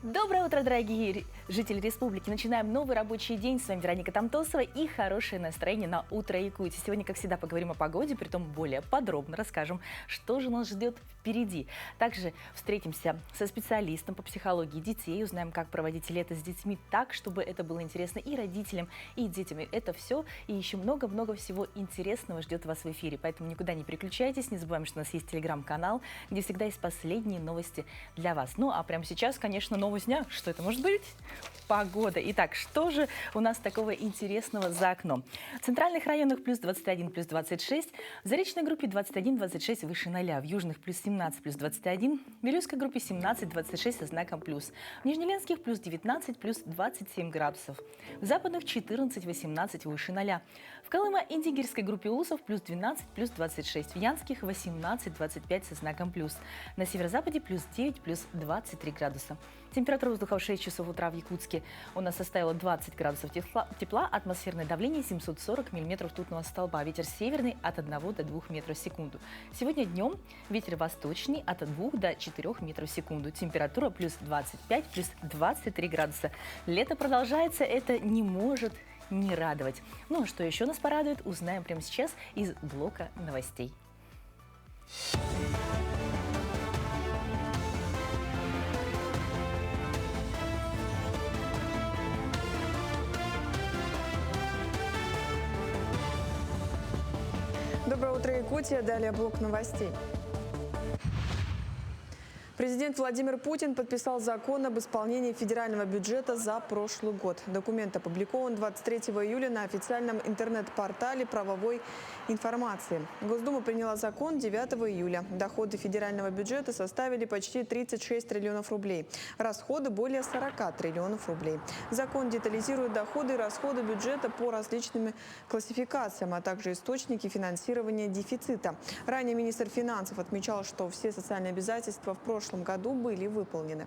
Доброе утро, дорогие жители республики. Начинаем новый рабочий день. С вами Вероника Тамтосова и хорошее настроение на утро Якутии. Сегодня, как всегда, поговорим о погоде, притом более подробно расскажем, что же нас ждет впереди. Также встретимся со специалистом по психологии детей, узнаем, как проводить лето с детьми так, чтобы это было интересно и родителям, и детям. Это все и еще много-много всего интересного ждет вас в эфире. Поэтому никуда не переключайтесь. Не забываем, что у нас есть телеграм-канал, где всегда есть последние новости для вас. Ну, а прямо сейчас, конечно, новость дня. Что это может быть? Погода. Итак, что же у нас такого интересного за окном? В центральных районах плюс 21, плюс 26. В заречной группе 21-26 выше 0. В южных плюс 17, плюс 21. В Вилюйской группе 17-26 со знаком плюс. В Нижнеленских плюс 19, плюс 27 градусов. В западных 14-18 выше 0. В Колыма-Индигирской группе улусов плюс 12, плюс 26. В Янских 18-25 со знаком плюс. На северо-западе плюс 9, плюс 23 градуса. Температура воздуха в 6 часов утра в Якутске у нас составила 20 градусов тепла, атмосферное давление 740 миллиметров ртутного столба, ветер северный от 1 до 2 метров в секунду. Сегодня днем ветер восточный от 2 до 4 метров в секунду, температура плюс 25, плюс 23 градуса. Лето продолжается, это не может не радовать. Ну а что еще нас порадует, узнаем прямо сейчас из блока новостей. Доброе утро, Якутия. Далее блок новостей. Президент Владимир Путин подписал закон об исполнении федерального бюджета за прошлый год. Документ опубликован 23 июля на официальном интернет-портале правовой информации. Госдума приняла закон 9 июля. Доходы федерального бюджета составили почти 36 триллионов рублей. Расходы более 40 триллионов рублей. Закон детализирует доходы и расходы бюджета по различным классификациям, а также источники финансирования дефицита. Ранее министр финансов отмечал, что все социальные обязательства в прошлом году были выполнены.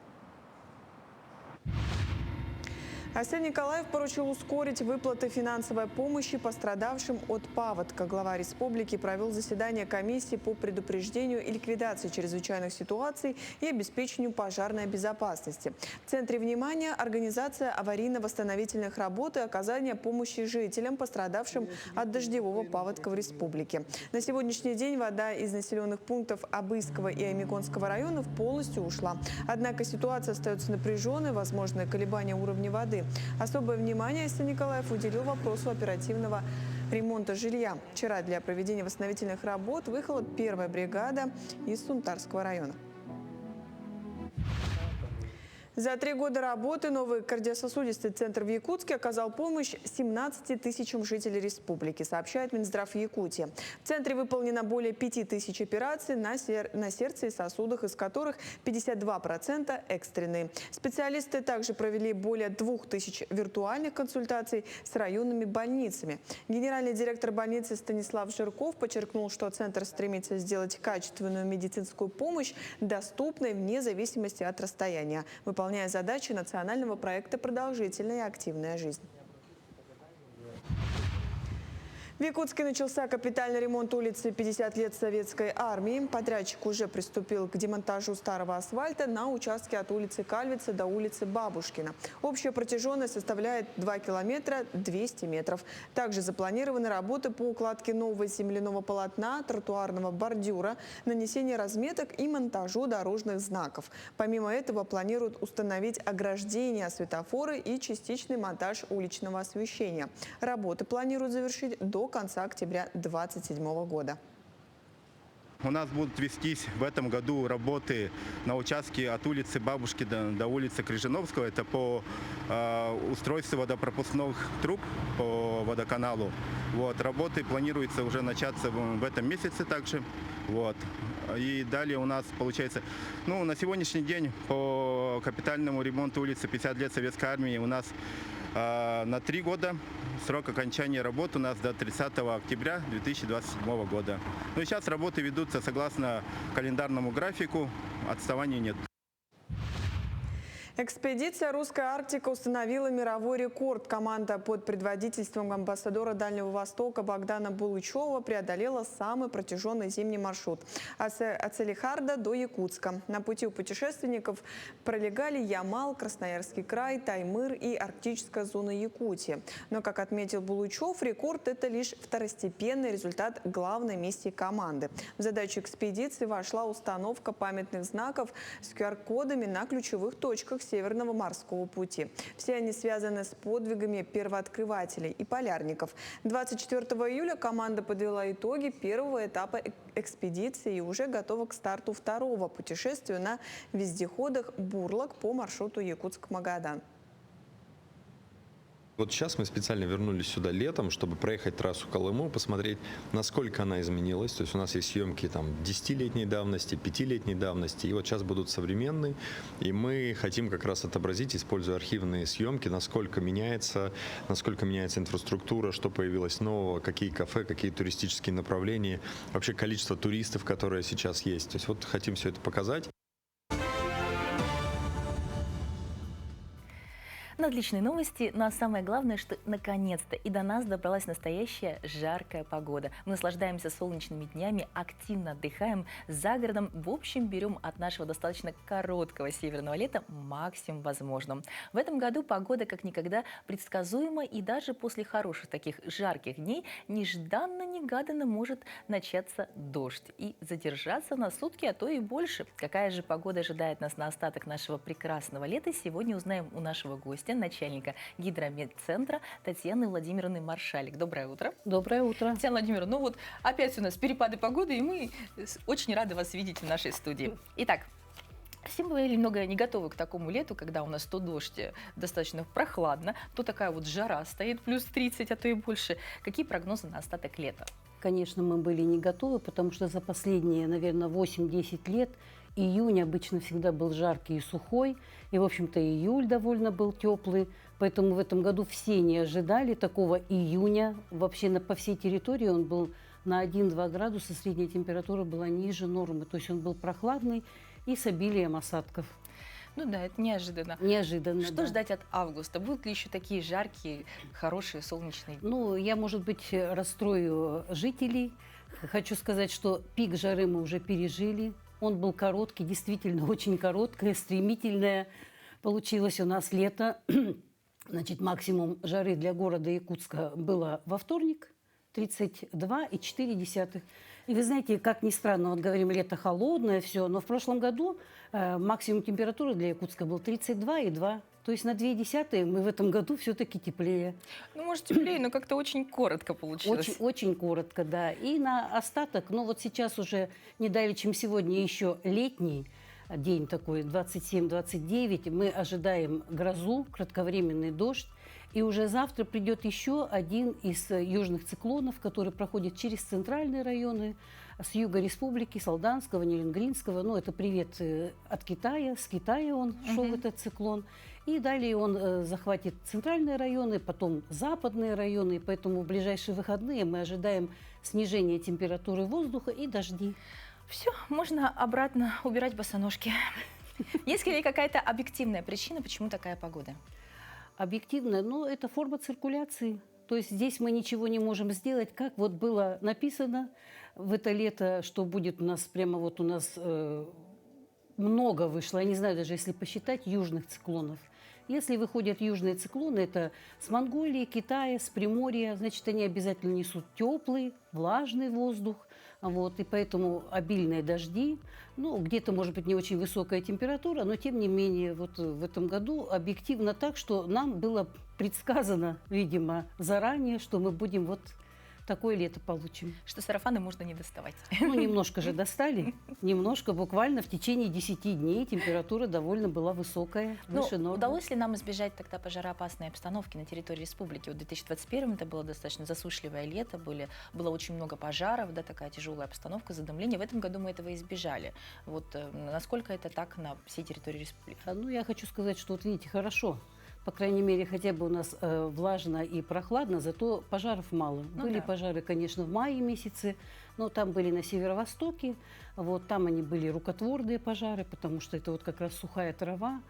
Арсений Николаев поручил ускорить выплаты финансовой помощи пострадавшим от паводка. Глава республики провел заседание комиссии по предупреждению и ликвидации чрезвычайных ситуаций и обеспечению пожарной безопасности. В центре внимания организация аварийно-восстановительных работ и оказание помощи жителям, пострадавшим от дождевого паводка в республике. На сегодняшний день вода из населенных пунктов Абыйского и Аймиконского районов полностью ушла. Однако ситуация остается напряженной, возможны колебания уровня воды. Особое внимание Арсений Николаев уделил вопросу оперативного ремонта жилья. Вчера для проведения восстановительных работ выехала первая бригада из Сунтарского района. За 3 года работы новый кардиососудистый центр в Якутске оказал помощь 17 тысячам жителей республики, сообщает Минздрав Якутии. В центре выполнено более 5000 операций на сердце и сосудах, из которых 52% экстренные. Специалисты также провели более 2000 виртуальных консультаций с районными больницами. Генеральный директор больницы Станислав Жирков подчеркнул, что центр стремится сделать качественную медицинскую помощь доступной вне зависимости от расстояния, выполняя задачи национального проекта «Продолжительная и активная жизнь». В Якутске начался капитальный ремонт улицы 50 лет Советской армии. Подрядчик уже приступил к демонтажу старого асфальта на участке от улицы Кальвица до улицы Бабушкина. Общая протяженность составляет 2 километра 200 метров. Также запланированы работы по укладке нового земляного полотна, тротуарного бордюра, нанесение разметок и монтажу дорожных знаков. Помимо этого планируют установить ограждения, светофоры и частичный монтаж уличного освещения. Работы планируют завершить до конца октября 2027 года. У нас будут вестись в этом году работы на участке от улицы Бабушки до улицы Крижановского. Это по устройству водопропускных труб по водоканалу. Работы планируется уже начаться в этом месяце также. И далее у нас получается, на сегодняшний день по капитальному ремонту улицы 50 лет Советской армии у нас на 3 года. Срок окончания работ у нас до 30 октября 2027 года. Но сейчас работы ведутся согласно календарному графику, отставаний нет. Экспедиция «Русская Арктика» установила мировой рекорд. Команда под предводительством амбассадора Дальнего Востока Богдана Булычева преодолела самый протяженный зимний маршрут от Салехарда до Якутска. На пути у путешественников пролегали Ямал, Красноярский край, Таймыр и арктическая зона Якутии. Но, как отметил Булычев, рекорд – это лишь второстепенный результат главной миссии команды. В задачу экспедиции вошла установка памятных знаков с QR-кодами на ключевых точках Северного морского пути. Все они связаны с подвигами первооткрывателей и полярников. 24 июля команда подвела итоги первого этапа экспедиции и уже готова к старту второго путешествия на вездеходах «Бурлак» по маршруту Якутск-Магадан. Вот сейчас мы специально вернулись сюда летом, чтобы проехать трассу Колыму, посмотреть, насколько она изменилась. То есть у нас есть съемки там 10-летней давности, 5-летней давности, и вот сейчас будут современные. И мы хотим как раз отобразить, используя архивные съемки, насколько меняется инфраструктура, что появилось нового, какие кафе, какие туристические направления, вообще количество туристов, которые сейчас есть. То есть вот хотим все это показать. Но отличные новости, но самое главное, что наконец-то и до нас добралась настоящая жаркая погода. Мы наслаждаемся солнечными днями, активно отдыхаем за городом. В общем, берем от нашего достаточно короткого северного лета максимум возможным. В этом году погода как никогда предсказуема, и даже после хороших таких жарких дней нежданно-негаданно может начаться дождь и задержаться на сутки, а то и больше. Какая же погода ожидает нас на остаток нашего прекрасного лета, сегодня узнаем у нашего гостя, начальника гидрометцентра Татьяны Владимировны Маршалик. Доброе утро. Доброе утро. Татьяна Владимировна, ну вот опять у нас перепады погоды, и мы очень рады вас видеть в нашей студии. Итак, все мы были немного не готовы к такому лету, когда у нас то дождь, достаточно прохладно, то такая вот жара стоит, плюс 30, а то и больше. Какие прогнозы на остаток лета? Конечно, мы были не готовы, потому что за последние, наверное, 8-10 лет июнь обычно всегда был жаркий и сухой, и, в общем-то, июль довольно был теплый, поэтому в этом году все не ожидали такого июня. Вообще по всей территории он был на 1-2 градуса, средняя температура была ниже нормы, то есть он был прохладный и с обилием осадков. Ну да, это неожиданно. Неожиданно, Что да. ждать от августа? Будут ли еще такие жаркие, хорошие, солнечные дни? Ну, я, может быть, расстрою жителей. Хочу сказать, что пик жары мы уже пережили. Он был короткий, действительно очень короткое, стремительное. Получилось у нас лето. Значит, максимум жары для города Якутска было во вторник, 32,4. И вы знаете, как ни странно, вот говорим, лето холодное, все, но в прошлом году максимум температуры для Якутска был 32,2. То есть на 0,2 мы в этом году все-таки теплее. Ну, может, теплее, но как-то очень коротко получилось. Очень, очень коротко, да. И на остаток, ну вот сейчас уже не далее, чем сегодня, еще летний день такой, 27-29, мы ожидаем грозу, кратковременный дождь. И уже завтра придет еще один из южных циклонов, который проходит через центральные районы, с юга республики, с Алданского, Нерюнгринского. Ну, это привет от Китая, с Китая он шел, этот циклон. И далее он захватит центральные районы, потом западные районы. И поэтому в ближайшие выходные мы ожидаем снижения температуры воздуха и дожди. Все, можно обратно убирать босоножки. Есть ли какая-то объективная причина, почему такая погода? Объективно, но это форма циркуляции. То есть здесь мы ничего не можем сделать, как вот было написано в это лето, что будет у нас, прямо вот у нас много вышло, я не знаю даже, если посчитать, южных циклонов. Если выходят южные циклоны, это с Монголии, Китая, с Приморья, значит, они обязательно несут теплый, влажный воздух. Вот, и поэтому обильные дожди, ну, где-то, может быть, не очень высокая температура, но, тем не менее, вот в этом году объективно так, что нам было предсказано, видимо, заранее, что мы будем вот такое лето получим. Что сарафаны можно не доставать. Ну, немножко же достали, немножко, буквально в течение 10 дней температура довольно была высокая, выше нормы. Удалось ли нам избежать тогда пожароопасной обстановки на территории республики? Вот в 2021 это было достаточно засушливое лето, было очень много пожаров, да, такая тяжелая обстановка, задымление. В этом году мы этого избежали. Вот насколько это так на всей территории республики? Ну, я хочу сказать, что вот видите, хорошо. По крайней мере, хотя бы у нас влажно и прохладно, зато пожаров мало. Ну, были да. пожары, конечно, в мае месяце, но там были на северо-востоке, вот там они были рукотворные пожары, потому что это вот как раз сухая трава.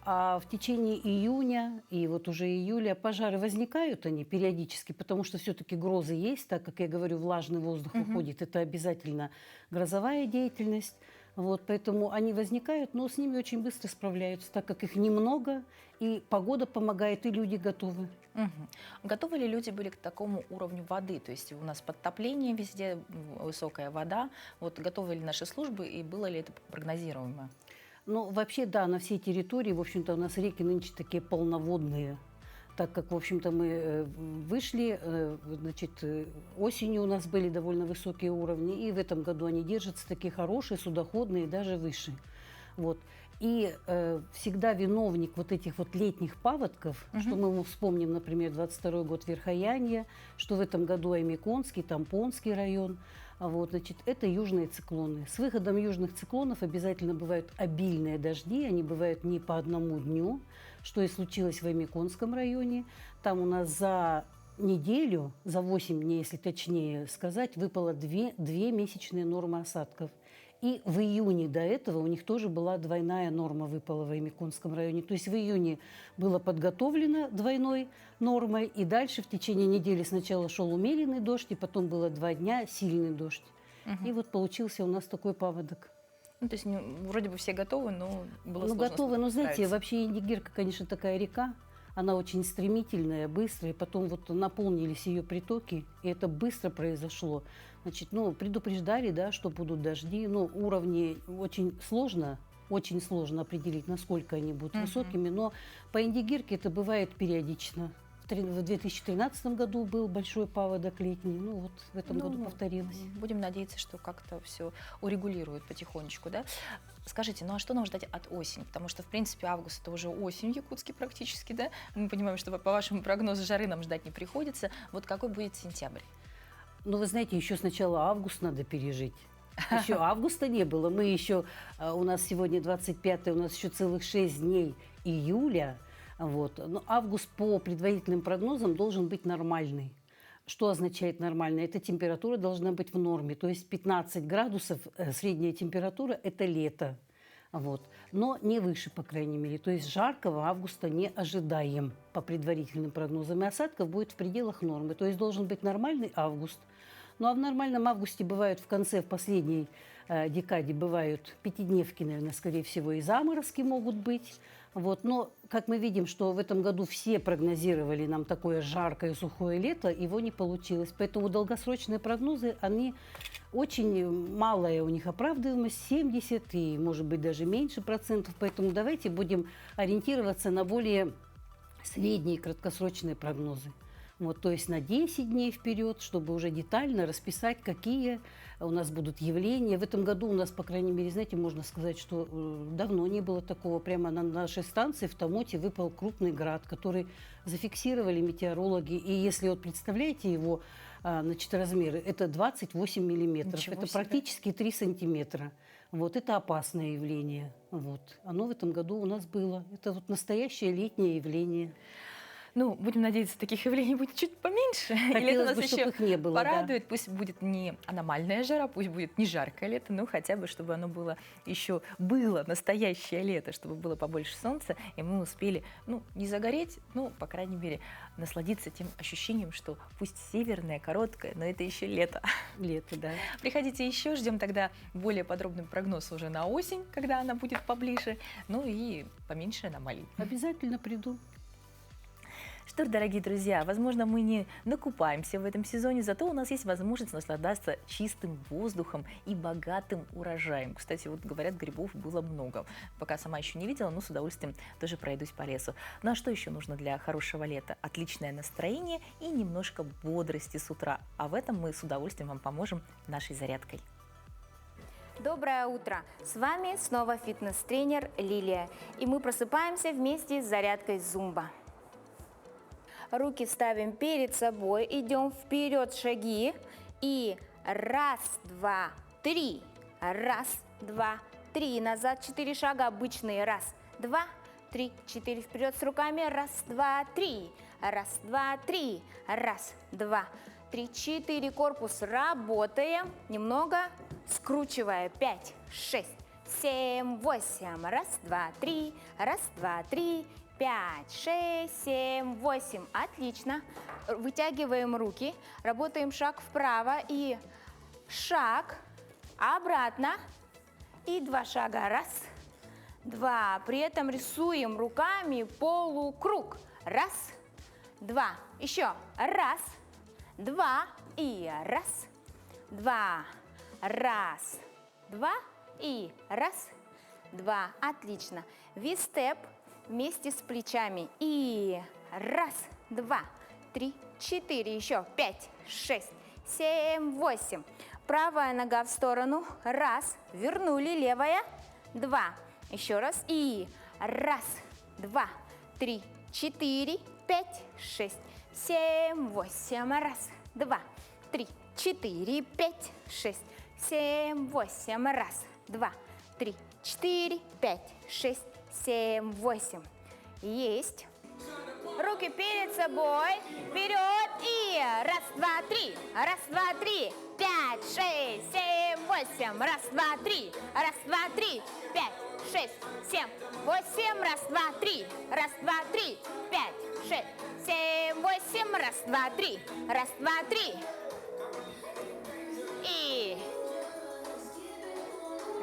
А в течение июня и вот уже июля пожары возникают они периодически, потому что все-таки грозы есть, так как я говорю, влажный воздух уходит, это обязательно грозовая деятельность. Вот, поэтому они возникают, но с ними очень быстро справляются, так как их немного, и погода помогает, и люди готовы. Мгм. Готовы ли люди были к такому уровню воды? То есть у нас подтопление везде, высокая вода. Вот готовы ли наши службы и было ли это прогнозируемо? Ну, вообще, да, на всей территории, в общем-то, у нас реки нынче такие полноводные, так как, в общем-то, мы вышли, значит, осенью у нас были довольно высокие уровни, и в этом году они держатся такие хорошие, судоходные, даже выше. Вот. И всегда виновник вот этих вот летних паводков, что мы вспомним, например, 22 год Верхоянье, что в этом году Аймеконский, Тампонский район, вот, значит, это южные циклоны. С выходом южных циклонов обязательно бывают обильные дожди, они бывают не по одному дню, что и случилось в Аймеконском районе. Там у нас за неделю, за 8 дней, если точнее сказать, выпало 2 месячные нормы осадков. И в июне до этого у них тоже была двойная норма выпала в Аймеконском районе. То есть в июне было подготовлено двойной нормой, и дальше в течение недели сначала шел умеренный дождь, и потом было 2 дня сильный дождь. И вот получился у нас такой паводок. Ну, то есть вроде бы все готовы, но было Ну, сложно готовы, но знаете, справиться. вообще Индигирка, конечно, такая река, она очень стремительная, быстрая, и потом вот наполнились ее притоки, и это быстро произошло. Значит, ну, предупреждали, да, что будут дожди, но уровни очень сложно определить, насколько они будут высокими, но по Индигирке это бывает периодично. В 2013 году был большой паводок летний, ну вот в этом году повторилось. Будем надеяться, что как-то все урегулируют потихонечку, да? Скажите, ну а что нам ждать от осени? Потому что, в принципе, август — это уже осень в Якутске практически, да? Мы понимаем, что по вашему прогнозу жары нам ждать не приходится. Вот какой будет сентябрь? Ну, вы знаете, еще сначала август надо пережить. Еще августа не было. Мы еще, у нас сегодня 25-е, у нас еще целых 6 дней июля. Вот. Но август по предварительным прогнозам должен быть нормальный. Что означает нормальный? Эта температура должна быть в норме. То есть 15 градусов средняя температура – это лето. Вот. Но не выше, по крайней мере. То есть жаркого августа не ожидаем по предварительным прогнозам. И осадков будет в пределах нормы. То есть должен быть нормальный август. Ну а в нормальном августе бывают в последней декаде бывают пятидневки, наверное, скорее всего, и заморозки могут быть. Вот. Но, как мы видим, что в этом году все прогнозировали нам такое жаркое, сухое лето, его не получилось. Поэтому долгосрочные прогнозы, они очень малая у них оправдываемость, 70 и, может быть, даже меньше процентов. Поэтому давайте будем ориентироваться на более средние краткосрочные прогнозы. Вот, то есть на 10 дней вперед, чтобы уже детально расписать, какие у нас будут явления. В этом году у нас, по крайней мере, знаете, можно сказать, что давно не было такого. Прямо на нашей станции в Тамоте выпал крупный град, который зафиксировали метеорологи. И если вот представляете его, значит, размеры, это 28 миллиметров. Ничего это себе. практически 3 сантиметра. Вот, это опасное явление. Вот. Оно в этом году у нас было. Это вот настоящее летнее явление. Ну, будем надеяться, таких явлений будет чуть поменьше. И лето Хотелось нас бы, чтобы еще их не было, да. порадует. Пусть будет не аномальная жара, пусть будет не жаркое лето, но хотя бы, чтобы оно было настоящее лето, чтобы было побольше солнца, и мы успели, ну, не загореть, ну, по крайней мере, насладиться тем ощущением, что пусть северное, короткое, но это еще лето. Лето, да. Приходите еще, ждем тогда более подробный прогноз уже на осень, когда она будет поближе, ну и поменьше аномалий. Обязательно приду. Что ж, дорогие друзья, возможно, мы не накупаемся в этом сезоне, зато у нас есть возможность наслаждаться чистым воздухом и богатым урожаем. Кстати, вот говорят, грибов было много. Пока сама еще не видела, но с удовольствием тоже пройдусь по лесу. Ну а что еще нужно для хорошего лета? Отличное настроение и немножко бодрости с утра. А в этом мы с удовольствием вам поможем нашей зарядкой. Доброе утро! С вами снова фитнес-тренер Лилия. И мы просыпаемся вместе с зарядкой зумба. Руки ставим перед собой, идем вперед шаги. И 1, 2, 3. 1, 2, 3. Назад 4 шага обычные. 1, 2, 3, 4. Вперед с руками. 1, 2, 3. 1, 2, 3. 1, 2, 3, 4. Корпус работаем. Немного скручивая. 5, 6, 7, 8. Раз, два, три. Раз, два, три. 5, 6, 7, 8. Отлично. Вытягиваем руки. Работаем шаг вправо и шаг. Обратно. И 2 шага. Раз, 2. При этом рисуем руками полукруг. Раз, 2. Еще. Раз, 2. И раз, 2. Раз, 2. И раз, 2. Отлично. V-степ вместе с плечами. И раз, 2, 3, 4. Еще. 5, 6, 7, 8. Правая нога в сторону. Раз. Вернули. Левая. 2. Еще раз. И раз, 2, 3, 4, 5, 6, 7, 8. Раз, 2, 3, 4, 5, 6, 7, 8. Раз, 2, 3, 4, 5, 6, 7, 8. Есть. Руки перед собой. Вперед. И раз, 2, 3. Раз, 2, 3. 5, 6, 7, 8. Раз, 2, 3. Раз, 2, 3. 5, 6, 7, 8. Раз, 2, 3. Раз, 2, 3. 5, 6, 7, 8. Раз, 2, 3. Раз, 2, 3. И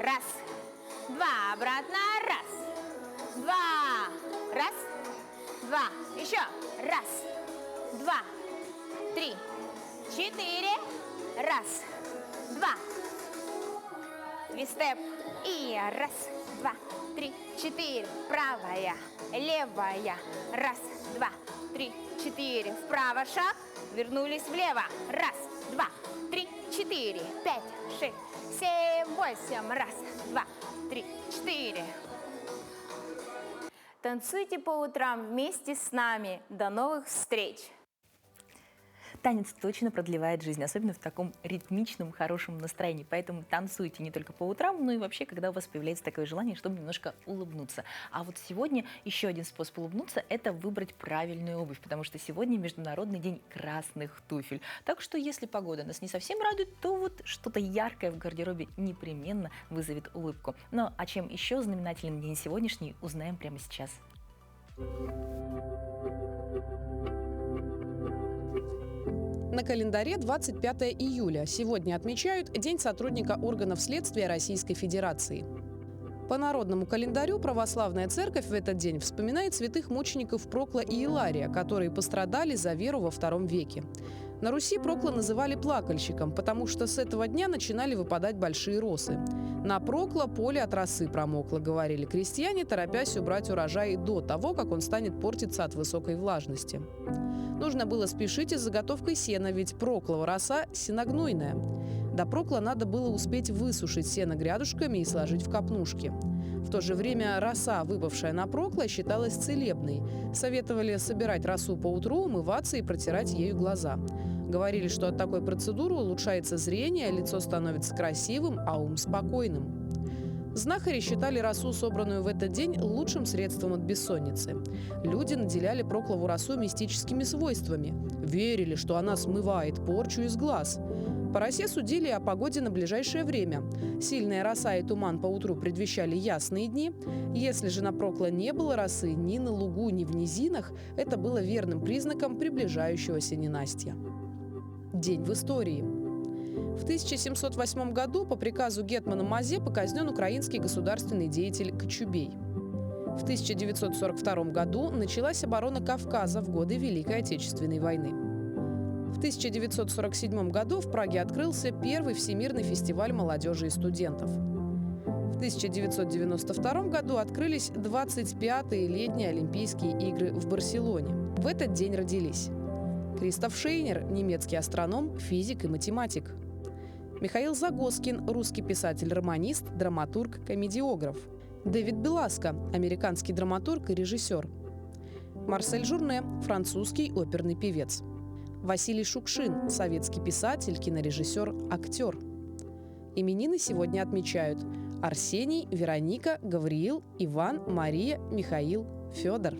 раз, 2. Обратно. Раз, 2. Раз, 2. Еще. Раз, 2, 3, 4. Раз, 2. Твистеп. И раз, 2, 3, 4. Правая, левая. Раз, 2, 3, 4. Вправо шаг. Вернулись влево. Раз, 2, 3, 4. 5, 6, 7, 8. Раз, 2, 3, 4. Танцуйте по утрам вместе с нами. До новых встреч! Танец точно продлевает жизнь, особенно в таком ритмичном, хорошем настроении. Поэтому танцуйте не только по утрам, но и вообще, когда у вас появляется такое желание, чтобы немножко улыбнуться. А вот сегодня еще один способ улыбнуться – это выбрать правильную обувь, потому что сегодня Международный день красных туфель. Так что, если погода нас не совсем радует, то вот что-то яркое в гардеробе непременно вызовет улыбку. Ну, а чем еще знаменателен день сегодняшний, узнаем прямо сейчас. На календаре 25 июля. Сегодня отмечают День сотрудника органов следствия Российской Федерации. По народному календарю православная церковь в этот день вспоминает святых мучеников Прокла и Илария, которые пострадали за веру во II веке. На Руси Прокла называли плакальщиком, потому что с этого дня начинали выпадать большие росы. На Прокла поле от росы промокло, говорили крестьяне, торопясь убрать урожай до того, как он станет портиться от высокой влажности. Нужно было спешить и с заготовкой сена, ведь проклова роса сеногнойная. До прокла надо было успеть высушить сено грядушками и сложить в копнушки. В то же время роса, выпавшая на прокла, считалась целебной. Советовали собирать росу по утру, умываться и протирать ею глаза. Говорили, что от такой процедуры улучшается зрение, лицо становится красивым, а ум спокойным. Знахари считали росу, собранную в этот день, лучшим средством от бессонницы. Люди наделяли проклову росу мистическими свойствами. Верили, что она смывает порчу из глаз. По росе судили о погоде на ближайшее время. Сильная роса и туман поутру предвещали ясные дни. Если же на прокла не было росы ни на лугу, ни в низинах, это было верным признаком приближающегося ненастья. День в истории. В 1708 году по приказу гетмана Мазепы казнен украинский государственный деятель Кочубей. В 1942 году началась оборона Кавказа в годы Великой Отечественной войны. В 1947 году в Праге открылся первый Всемирный фестиваль молодежи и студентов. В 1992 году открылись 25-е летние Олимпийские игры в Барселоне. В этот день родились Кристоф Шейнер, немецкий астроном, физик и математик. Михаил Загоскин, русский писатель-романист, драматург, комедиограф. Дэвид Беласко, американский драматург и режиссер. Марсель Журне, французский оперный певец. Василий Шукшин, советский писатель, кинорежиссер, актер. Именины сегодня отмечают Арсений, Вероника, Гавриил, Иван, Мария, Михаил, Федор.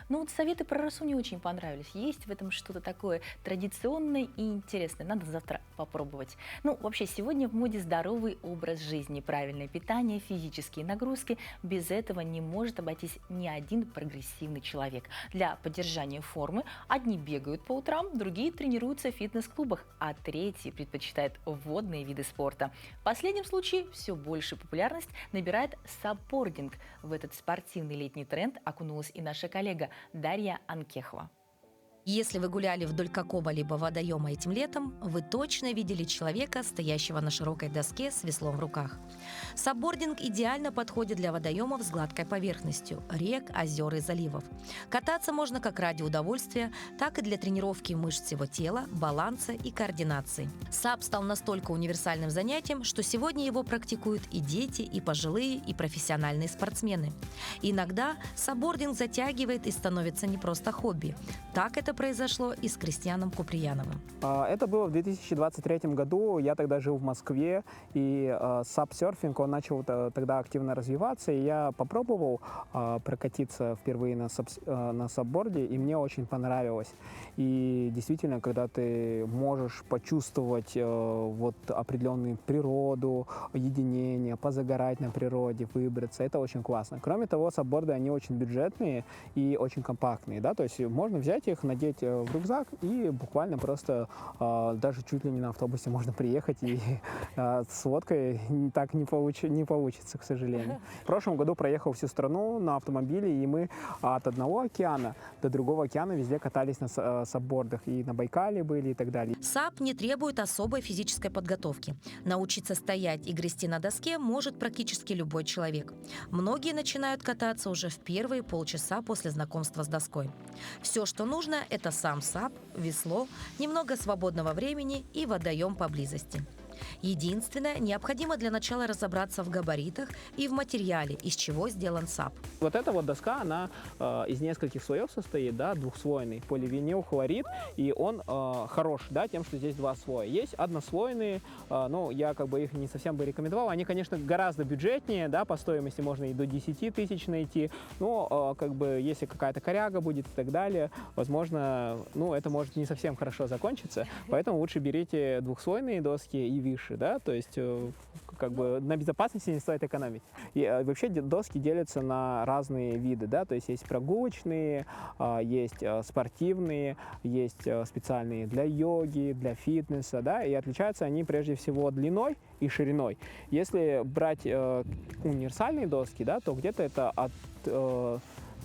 Ну вот советы про росу не очень понравились. Есть в этом что-то такое традиционное и интересное. Надо завтра попробовать. Ну, вообще, сегодня в моде здоровый образ жизни, правильное питание, физические нагрузки. Без этого не может обойтись ни один прогрессивный человек. Для поддержания формы одни бегают по утрам, другие тренируются в фитнес-клубах, а третьи предпочитают водные виды спорта. В последнем случае все больше популярность набирает сапбординг. В этот спортивный летний тренд окунулась и наша коллега Дарья Анкехова. Если вы гуляли вдоль какого-либо водоема этим летом, вы точно видели человека, стоящего на широкой доске с веслом в руках. Сапбординг идеально подходит для водоемов с гладкой поверхностью – рек, озер и заливов. Кататься можно как ради удовольствия, так и для тренировки мышц всего тела, баланса и координации. САП стал настолько универсальным занятием, что сегодня его практикуют и дети, и пожилые, и профессиональные спортсмены. Иногда сапбординг затягивает и становится не просто хобби. Так это произошло и с Кристианом Куприяновым. Это было в 2023 году. Я тогда жил в Москве, и сапсерфинг, он начал тогда активно развиваться, и я попробовал прокатиться впервые на сапборде, и мне очень понравилось. И действительно, когда ты можешь почувствовать вот определенную природу, единение, позагорать на природе, выбраться, это очень классно. Кроме того, сапборды, они очень бюджетные и очень компактные, да, то есть можно взять их, надеть в рюкзак и буквально просто даже чуть ли не на автобусе можно приехать, и с лодкой так не получится, к сожалению. В прошлом году проехал всю страну на автомобиле, и мы от одного океана до другого океана везде катались на сапбордах, и на Байкале были и так далее. САП не требует особой физической подготовки. Научиться стоять и грести на доске может практически любой человек. Многие начинают кататься уже в первые полчаса после знакомства с доской. Все, что нужно, это сам САП, весло, немного свободного времени и водоем поблизости. Единственное, необходимо для начала разобраться в габаритах и в материале, из чего сделан САП. Вот эта вот доска, она из нескольких слоев состоит, да, двухслойный поливинилхлорид, и он хорош, да, тем, что здесь два слоя. Есть однослойные, ну, я как бы их не совсем бы рекомендовал, они, конечно, гораздо бюджетнее, да, по стоимости можно и до 10 тысяч найти, но как бы если какая-то коряга будет и так далее, возможно, ну, это может не совсем хорошо закончиться, поэтому лучше берите двухслойные доски и выше, да, то есть как бы на безопасности не стоит экономить. И вообще доски делятся на разные виды, да, то есть есть прогулочные, есть спортивные, есть специальные для йоги, для фитнеса, да, и отличаются они прежде всего длиной и шириной. Если брать универсальные доски, да, то где-то это от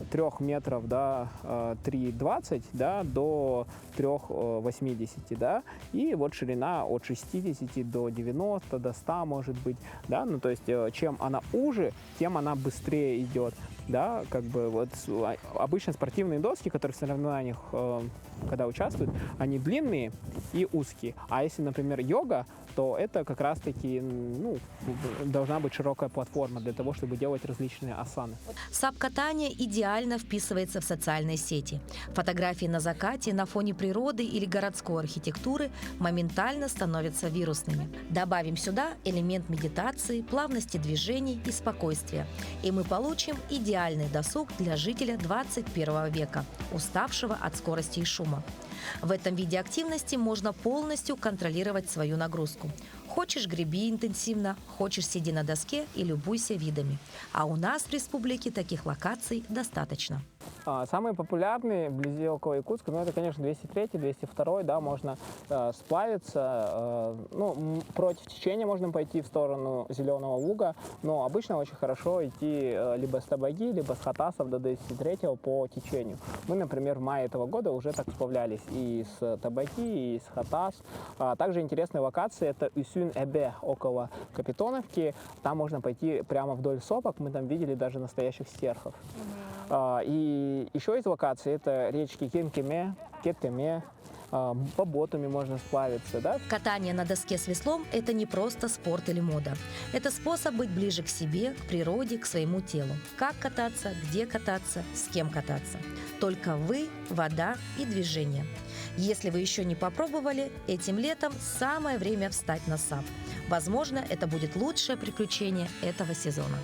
3 метров, да, 3,20, да, до 3,80, да, и вот ширина от 60 до 90, до 100 может быть, да, ну, то есть чем она уже, тем она быстрее идет, да, как бы вот обычно спортивные доски, которые в соревнованиях, когда участвуют, они длинные и узкие, а если, например, йога, то это как раз-таки, ну, должна быть широкая платформа для того, чтобы делать различные асаны. САП-катание идеально вписывается в социальные сети. Фотографии на закате на фоне природы или городской архитектуры моментально становятся вирусными. Добавим сюда элемент медитации, плавности движений и спокойствия, и мы получим идеальный досуг для жителя 21 века, уставшего от скорости и шума. В этом виде активности можно полностью контролировать свою нагрузку. Хочешь — греби интенсивно, хочешь — сиди на доске и любуйся видами. А у нас в республике таких локаций достаточно. Самые популярные вблизи около Якутска, ну, это, конечно, 203, 202, да, можно сплавиться, ну, против течения можно пойти в сторону Зеленого луга, но обычно очень хорошо идти либо с Табаги, либо с Хатасов до 203 по течению. Мы, например, в мае этого года уже так сплавлялись и с Табаги, и с Хатас. Также интересная локация — это Усюн-Эбе около Капитоновки. Там можно пойти прямо вдоль сопок, мы там видели даже настоящих стерхов. И еще из локаций это речки Кинкеме, Кеткеме, по ботами можно сплавиться, да? Катание на доске с веслом – это не просто спорт или мода. Это способ быть ближе к себе, к природе, к своему телу. Как кататься, где кататься, с кем кататься. Только вы, вода и движение. Если вы еще не попробовали, этим летом самое время встать на САП. Возможно, это будет лучшее приключение этого сезона.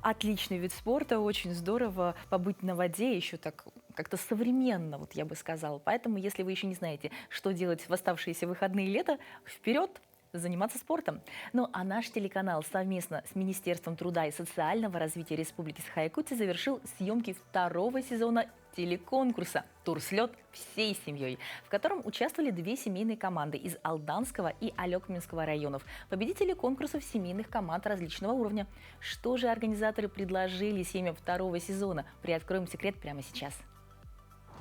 Отличный вид спорта, очень здорово побыть на воде, еще так как-то современно, вот я бы сказала. Поэтому, если вы еще не знаете, что делать в оставшиеся выходные лета, вперед! Заниматься спортом. Ну а наш телеканал совместно с Министерством труда и социального развития Республики Саха-Якутия завершил съемки второго сезона телеконкурса «Турслет всей семьей», в котором участвовали 2 семейные команды из Алданского и Алекминского районов, победители конкурсов семейных команд различного уровня. Что же организаторы предложили семьям второго сезона? Приоткроем секрет прямо сейчас.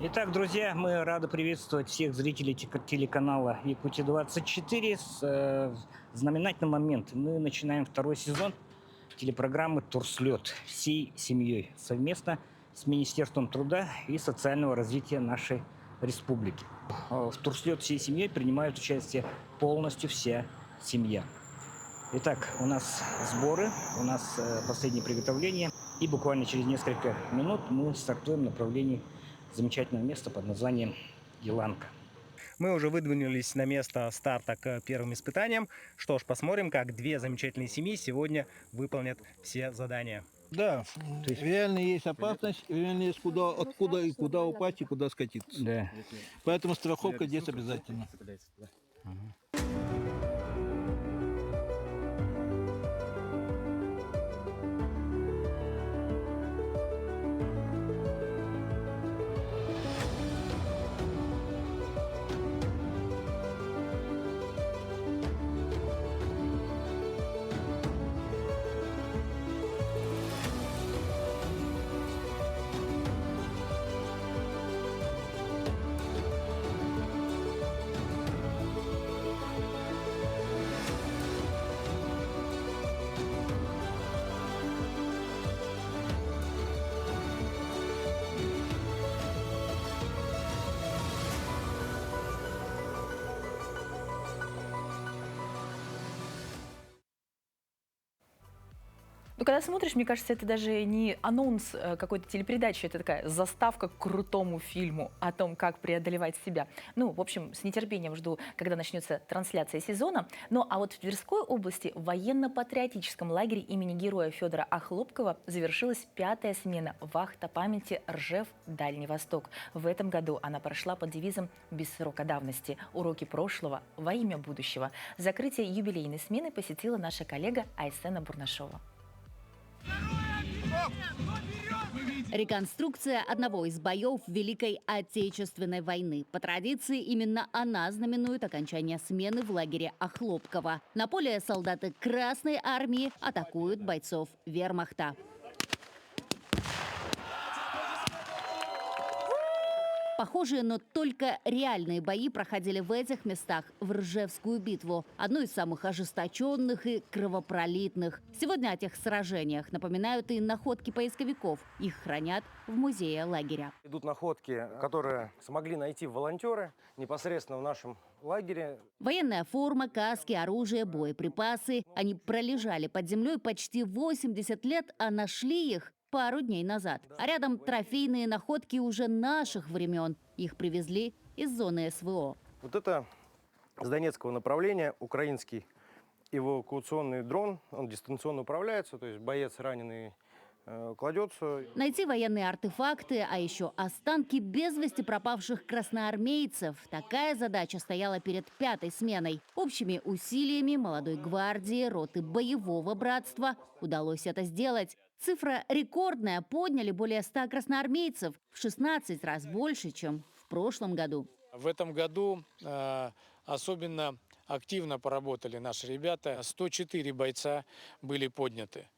Итак, друзья, мы рады приветствовать всех зрителей телеканала Якутия-24 с знаменательным моментом. Мы начинаем второй сезон телепрограммы «Турслет всей семьей» совместно с Министерством труда и социального развития нашей республики. В «Турслет всей семьей» принимает участие полностью вся семья. Итак, у нас сборы, у нас последние приготовления. И буквально через несколько минут мы стартуем в направлении замечательного места под названием Еланка. Мы уже выдвинулись на место старта к первым испытаниям. Что ж, посмотрим, как 2 замечательные семьи сегодня выполнят все задания. Да, реально есть опасность, реально есть куда упасть и куда скатиться. Да. Поэтому страховка здесь обязательно. Ну, когда смотришь, мне кажется, это даже не анонс какой-то телепередачи, это такая заставка к крутому фильму о том, как преодолевать себя. Ну, в общем, с нетерпением жду, когда начнется трансляция сезона. Ну, а вот в Тверской области в военно-патриотическом лагере имени героя Федора Охлопкова завершилась 5-я смена «Вахта памяти Ржев. Дальний Восток». В этом году она прошла под девизом «Без срока давности. Уроки прошлого во имя будущего». Закрытие юбилейной смены посетила наша коллега Айсена Бурнашова. Реконструкция одного из боев Великой Отечественной войны. По традиции, именно она знаменует окончание смены в лагере Охлопкова. На поле солдаты Красной армии атакуют бойцов вермахта. Похожие, но только реальные бои проходили в этих местах в Ржевскую битву. Одну из самых ожесточенных и кровопролитных. Сегодня о тех сражениях напоминают и находки поисковиков. Их хранят в музее лагеря. Идут находки, которые смогли найти волонтеры непосредственно в нашем лагере. Военная форма, каски, оружие, боеприпасы. Они пролежали под землей почти 80 лет, а нашли их пару дней назад. А рядом трофейные находки уже наших времен. Их привезли из зоны СВО. Вот это с донецкого направления украинский эвакуационный дрон. Он дистанционно управляется, то есть боец раненый кладется. Найти военные артефакты, а еще останки без вести пропавших красноармейцев. Такая задача стояла перед 5-й сменой. Общими усилиями молодой гвардии, роты боевого братства удалось это сделать. Цифра рекордная. Подняли более 100 красноармейцев. В 16 раз больше, чем в прошлом году. В этом году особенно активно поработали наши ребята. 104 бойца были подняты.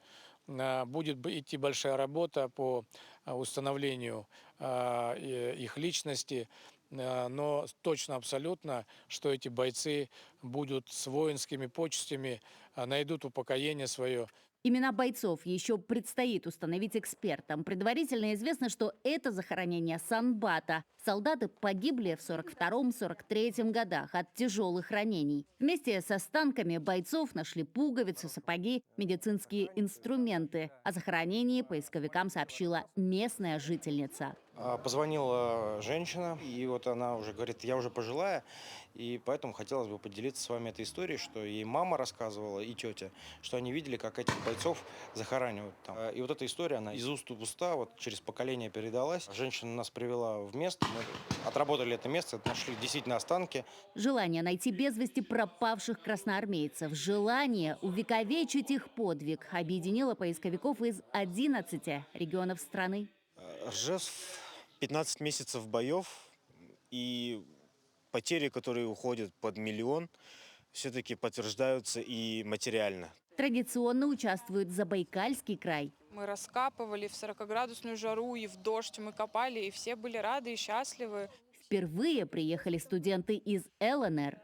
Будет идти большая работа по установлению их личности, но точно абсолютно, что эти бойцы будут с воинскими почестями, найдут упокоение свое. Имена бойцов еще предстоит установить экспертам. Предварительно известно, что это захоронение Санбата. Солдаты погибли в 42-43 годах от тяжелых ранений. Вместе с останками бойцов нашли пуговицы, сапоги, медицинские инструменты. О захоронении поисковикам сообщила местная жительница. Позвонила женщина, и вот она уже говорит, я уже пожилая, и поэтому хотелось бы поделиться с вами этой историей, что ей мама рассказывала, и тетя, что они видели, как этих бойцов захоранивают там. И вот эта история, она из уст в уста, вот через поколение передалась. Женщина нас привела в место, мы отработали это место, нашли действительно останки. Желание найти без вести пропавших красноармейцев, желание увековечить их подвиг объединило поисковиков из 11 регионов страны. Ржев, 15 месяцев боев и потери, которые уходят под миллион, все-таки подтверждаются и материально. Традиционно участвует Забайкальский край. Мы раскапывали в 40-градусную жару и в дождь, мы копали, и все были рады и счастливы. Впервые приехали студенты из ЛНР.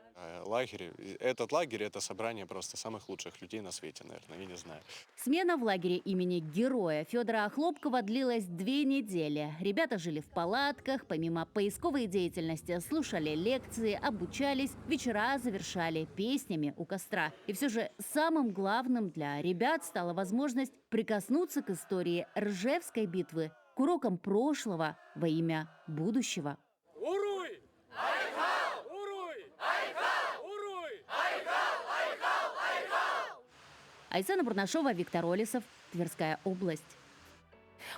Этот лагерь – это собрание просто самых лучших людей на свете, наверное, я не знаю. Смена в лагере имени героя Федора Охлопкова длилась 2 недели. Ребята жили в палатках, помимо поисковой деятельности слушали лекции, обучались, вечера завершали песнями у костра. И все же самым главным для ребят стала возможность прикоснуться к истории Ржевской битвы, к урокам прошлого во имя будущего. Уруй! Айхал! Уруй! Айхал! Уруй! Айхал! Айхал! Айхал! Айсана Бурнашова, Виктор Олесов, Тверская область.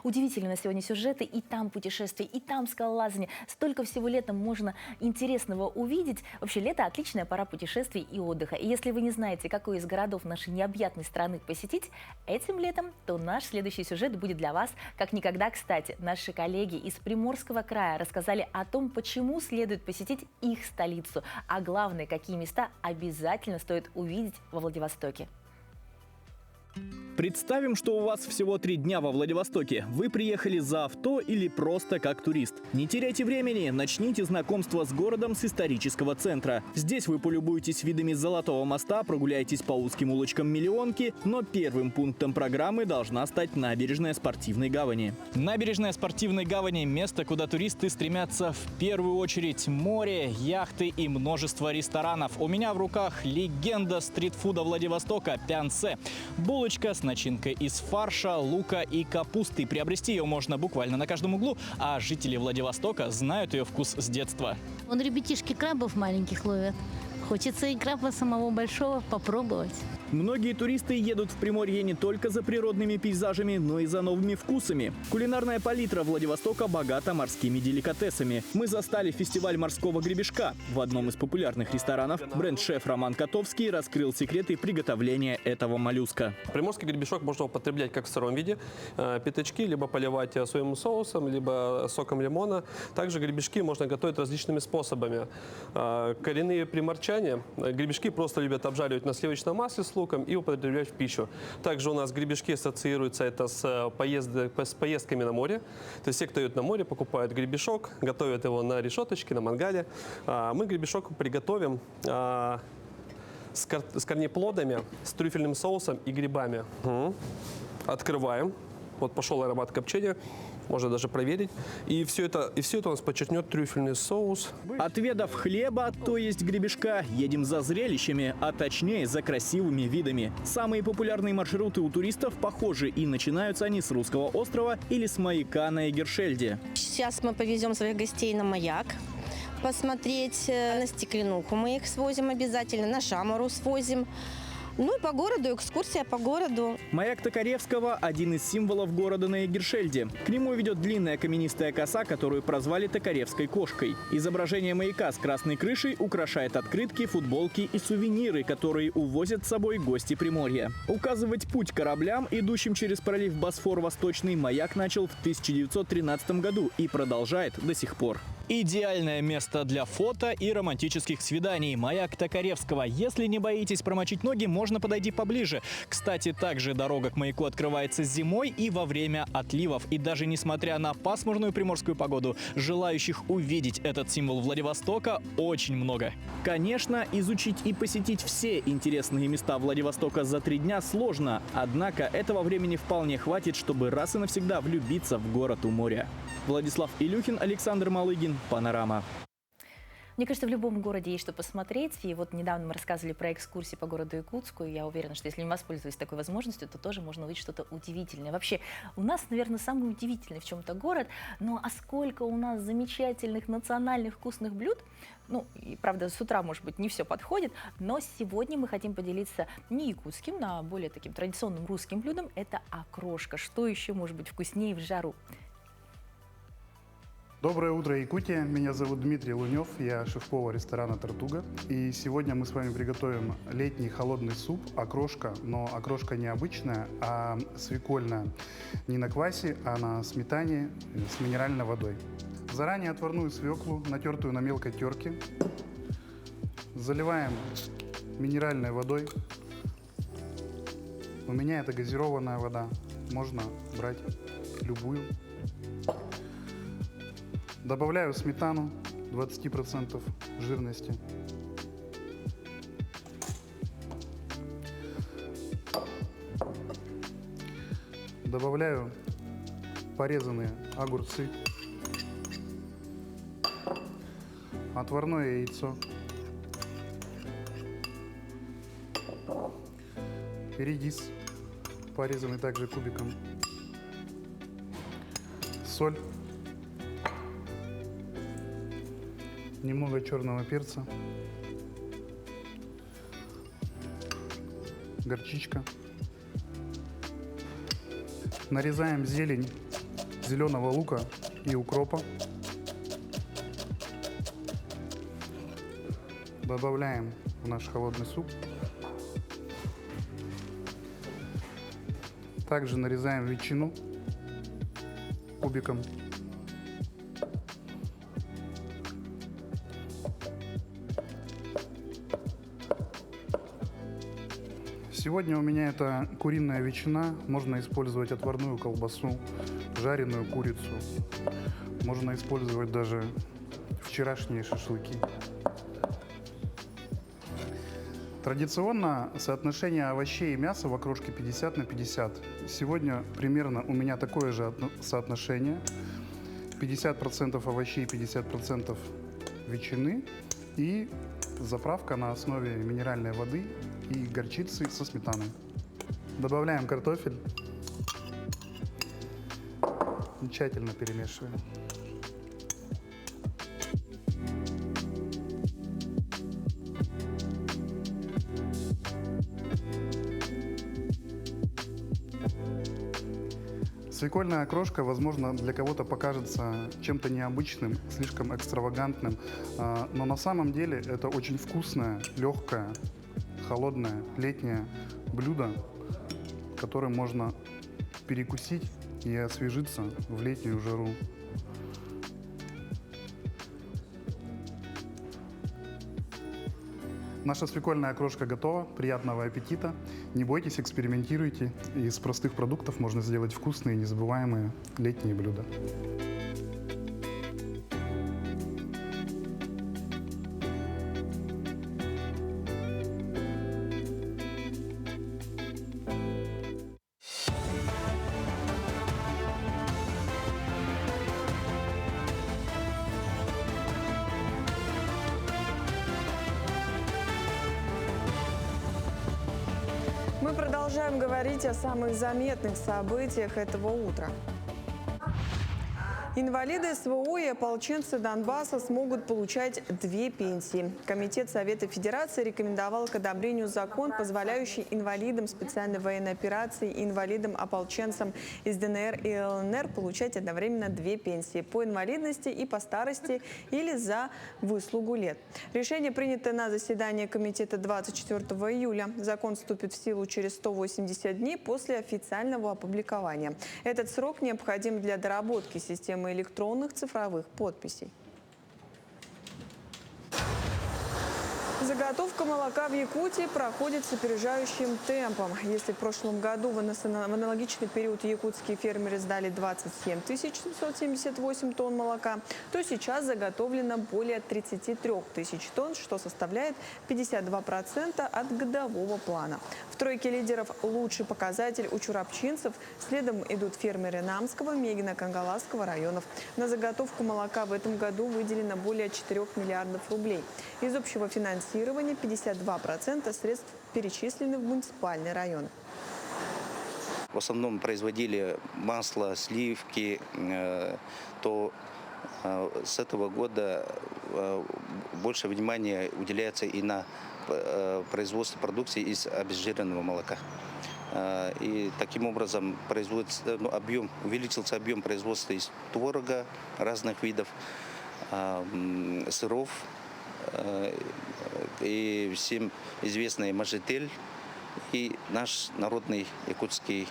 Удивительные на сегодня сюжеты, и там путешествия, и там скалолазание. Столько всего летом можно интересного увидеть. Вообще, лето – отличная пора путешествий и отдыха. И если вы не знаете, какой из городов нашей необъятной страны посетить этим летом, то наш следующий сюжет будет для вас как никогда кстати. Наши коллеги из Приморского края рассказали о том, почему следует посетить их столицу, а главное, какие места обязательно стоит увидеть во Владивостоке. Представим, что у вас всего 3 дня во Владивостоке. Вы приехали за авто или просто как турист. Не теряйте времени, начните знакомство с городом с исторического центра. Здесь вы полюбуетесь видами Золотого моста, прогуляетесь по узким улочкам Миллионки, но первым пунктом программы должна стать набережная Спортивной гавани. Набережная Спортивной гавани – место, куда туристы стремятся в первую очередь. Море, яхты и множество ресторанов. У меня в руках легенда стритфуда Владивостока – пянце. Булочка с начинкой из фарша, лука и капусты. Приобрести ее можно буквально на каждом углу, а жители Владивостока знают ее вкус с детства. Вон ребятишки крабов маленьких ловят. Хочется и краба самого большого попробовать. Многие туристы едут в Приморье не только за природными пейзажами, но и за новыми вкусами. Кулинарная палитра Владивостока богата морскими деликатесами. Мы застали фестиваль морского гребешка. В одном из популярных ресторанов бренд-шеф Роман Котовский раскрыл секреты приготовления этого моллюска. Приморский гребешок можно употреблять как в сыром виде. Пятачки либо поливать соевым соусом, либо соком лимона. Также гребешки можно готовить различными способами. Коренные приморчане гребешки просто любят обжаривать на сливочном масле с луком и употреблять в пищу. Также у нас гребешки ассоциируются это с поездками на море. То есть все, кто идет на море, покупают гребешок, готовят его на решеточке, на мангале. Мы гребешок приготовим с корнеплодами, с трюфельным соусом и грибами. Открываем. Вот пошел аромат копчения. Можно даже проверить. И все это у нас подчеркнет трюфельный соус. Отведав хлеба, то есть гребешка, едем за зрелищами, а точнее за красивыми видами. Самые популярные маршруты у туристов похожи, и начинаются они с Русского острова или с маяка на Эгершельде. Сейчас мы повезем своих гостей на маяк. Посмотреть на Стекленуху мы их свозим обязательно, на Шамару свозим. Ну и по городу, экскурсия по городу. Маяк Токаревского – один из символов города на Эгершельде. К нему ведет длинная каменистая коса, которую прозвали Токаревской кошкой. Изображение маяка с красной крышей украшает открытки, футболки и сувениры, которые увозят с собой гости Приморья. Указывать путь кораблям, идущим через пролив Босфор-Восточный, маяк начал в 1913 году и продолжает до сих пор. Идеальное место для фото и романтических свиданий. Маяк Токаревского. Если не боитесь промочить ноги, можно подойти поближе. Кстати, также дорога к маяку открывается зимой и во время отливов. И даже несмотря на пасмурную приморскую погоду, желающих увидеть этот символ Владивостока очень много. Конечно, изучить и посетить все интересные места Владивостока за 3 дня сложно. Однако этого времени вполне хватит, чтобы раз и навсегда влюбиться в город у моря. Владислав Илюхин, Александр Малыгин, Панорама. Мне кажется, в любом городе есть что посмотреть. И вот недавно мы рассказывали про экскурсии по городу Якутску. И я уверена, что если не воспользовались такой возможностью, то тоже можно увидеть что-то удивительное. Вообще, у нас, наверное, самый удивительный в чем-то город. Ну, а сколько у нас замечательных национальных вкусных блюд. Ну, и, правда, с утра, может быть, не все подходит. Но сегодня мы хотим поделиться не якутским, а более таким традиционным русским блюдом. Это окрошка. Что еще может быть вкуснее в жару? Доброе утро, Якутия. Меня зовут Дмитрий Лунев, я шеф-повар ресторана «Тартуга». И сегодня мы с вами приготовим летний холодный суп окрошка, но окрошка не обычная, а свекольная. Не на квасе, а на сметане с минеральной водой. Заранее отварную свеклу, натертую на мелкой терке, заливаем минеральной водой. У меня это газированная вода, можно брать любую. Добавляю сметану 20% жирности. Добавляю порезанные огурцы, отварное яйцо, редис, порезанный также кубиком, соль, немного черного перца, горчичка. Нарезаем зелень зеленого лука и укропа. Добавляем в наш холодный суп. Также нарезаем ветчину кубиком. Сегодня у меня это куриная ветчина. Можно использовать отварную колбасу, жареную курицу. Можно использовать даже вчерашние шашлыки. Традиционно соотношение овощей и мяса в окрошке 50 на 50. Сегодня примерно у меня такое же соотношение. 50% овощей, 50% ветчины и заправка на основе минеральной воды и горчицы со сметаной. Добавляем картофель. И тщательно перемешиваем. Свекольная окрошка, возможно, для кого-то покажется чем-то необычным, слишком экстравагантным, но на самом деле это очень вкусное, легкое, холодное, летнее блюдо, которым можно перекусить и освежиться в летнюю жару. Наша свекольная окрошка готова. Приятного аппетита. Не бойтесь, экспериментируйте. Из простых продуктов можно сделать вкусные, незабываемые летние блюда. Мы продолжаем говорить о самых заметных событиях этого утра. Инвалиды СВО и ополченцы Донбасса смогут получать 2 пенсии. Комитет Совета Федерации рекомендовал к одобрению закон, позволяющий инвалидам специальной военной операции и инвалидам-ополченцам из ДНР и ЛНР получать одновременно 2 пенсии по инвалидности и по старости или за выслугу лет. Решение принято на заседании комитета 24 июля. Закон вступит в силу через 180 дней после официального опубликования. Этот срок необходим для доработки системы электронных цифровых подписей. Заготовка молока в Якутии проходит с опережающим темпом. Если в прошлом году в аналогичный период якутские фермеры сдали 27 778 тонн молока, то сейчас заготовлено более 33 тысяч тонн, что составляет 52% от годового плана. В тройке лидеров лучший показатель у чурапчинцев. Следом идут фермеры Намского, Мегино, Кангаласского районов. На заготовку молока в этом году выделено более 4 миллиардов рублей. Из общего финансирования 52% средств перечислены в муниципальные районы. В основном производили масло, сливки, то с этого года больше внимания уделяется и на производство продукции из обезжиренного молока. И таким образом увеличился объем производства из творога разных видов, сыров и всем известный мажитель и наш народный якутский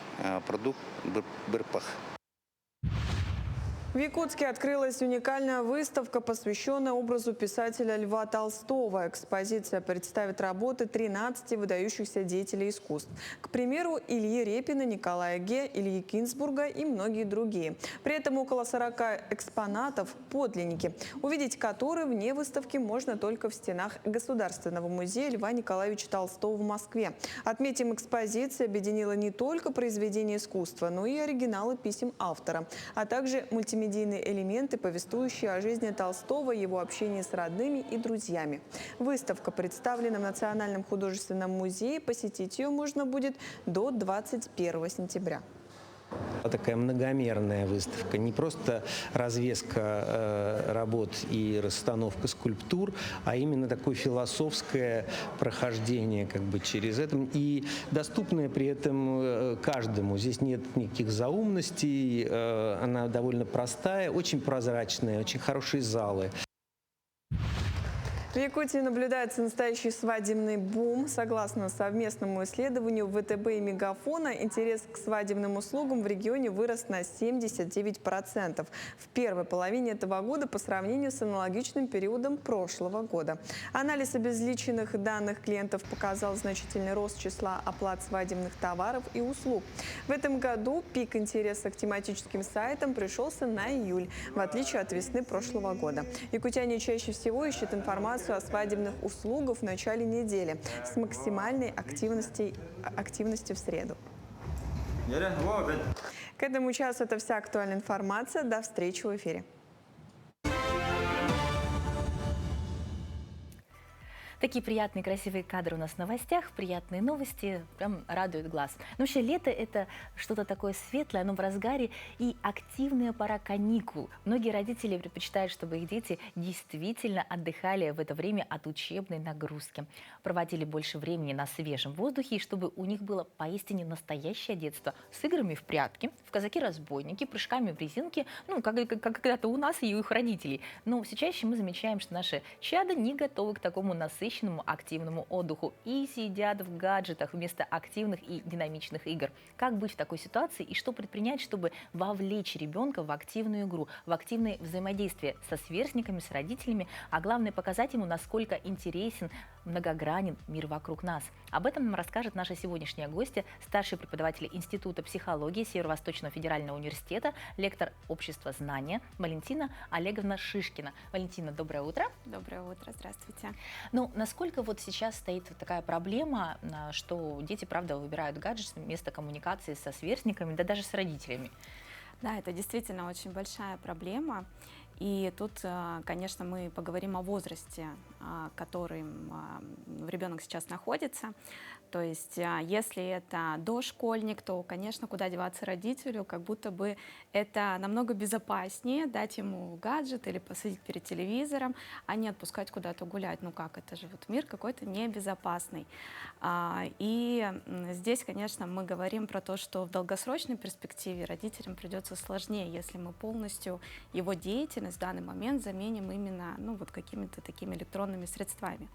продукт бырпах. В Якутске открылась уникальная выставка, посвященная образу писателя Льва Толстого. Экспозиция представит работы 13 выдающихся деятелей искусств. К примеру, Ильи Репина, Николая Ге, Ильи Кинзбурга и многие другие. При этом около 40 экспонатов – подлинники, увидеть которые вне выставки можно только в стенах Государственного музея Льва Николаевича Толстого в Москве. Отметим, экспозиция объединила не только произведения искусства, но и оригиналы писем автора, а также мультимедийные элементы, повествующие о жизни Толстого, его общении с родными и друзьями. Выставка представлена в Национальном художественном музее. Посетить ее можно будет до 21 сентября. Такая многомерная выставка, не просто развеска работ и расстановка скульптур, а именно такое философское прохождение через это и доступное при этом каждому. Здесь нет никаких заумностей, она довольно простая, очень прозрачная, очень хорошие залы. В Якутии наблюдается настоящий свадебный бум. Согласно совместному исследованию ВТБ и Мегафона, интерес к свадебным услугам в регионе вырос на 79% в первой половине этого года по сравнению с аналогичным периодом прошлого года. Анализ обезличенных данных клиентов показал значительный рост числа оплат свадебных товаров и услуг. В этом году пик интереса к тематическим сайтам пришелся на июль, в отличие от весны прошлого года. Якутяне чаще всего ищут информацию о свадебных услугах в начале недели с максимальной активностью в среду. К этому часу это вся актуальная информация. До встречи в эфире. Такие приятные, красивые кадры у нас в новостях, приятные новости, прям радуют глаз. Но вообще лето – это что-то такое светлое, оно в разгаре, и активная пора каникул. Многие родители предпочитают, чтобы их дети действительно отдыхали в это время от учебной нагрузки, проводили больше времени на свежем воздухе, и чтобы у них было поистине настоящее детство с играми в прятки, в казаки-разбойники, прыжками в резинке, как когда-то у нас и у их родителей. Но все чаще мы замечаем, что наши чада не готовы к такому насыщенному активному отдыху и сидят в гаджетах вместо активных и динамичных игр. Как быть в такой ситуации и что предпринять, чтобы вовлечь ребенка в активную игру, в активное взаимодействие со сверстниками, с родителями, а главное показать ему, насколько интересен, многогранен мир вокруг нас. Об этом нам расскажет наша сегодняшняя гостья, старший преподаватель Института психологии Северо-Восточного федерального университета, лектор общества знания Валентина Олеговна Шишкина. Валентина, доброе утро. Доброе утро, здравствуйте. Насколько вот сейчас стоит такая проблема, что дети, правда, выбирают гаджет вместо коммуникации со сверстниками, да даже с родителями? Да, это действительно очень большая проблема. И тут, конечно, мы поговорим о возрасте, в котором ребенок сейчас находится. То есть, если это дошкольник, то, конечно, куда деваться родителю, как будто бы это намного безопаснее дать ему гаджет или посадить перед телевизором, а не отпускать куда-то гулять. Это же мир какой-то небезопасный. И здесь, конечно, мы говорим про то, что в долгосрочной перспективе родителям придется сложнее, если мы полностью его деятельность в данный момент заменим именно какими-то такими электронными средствами.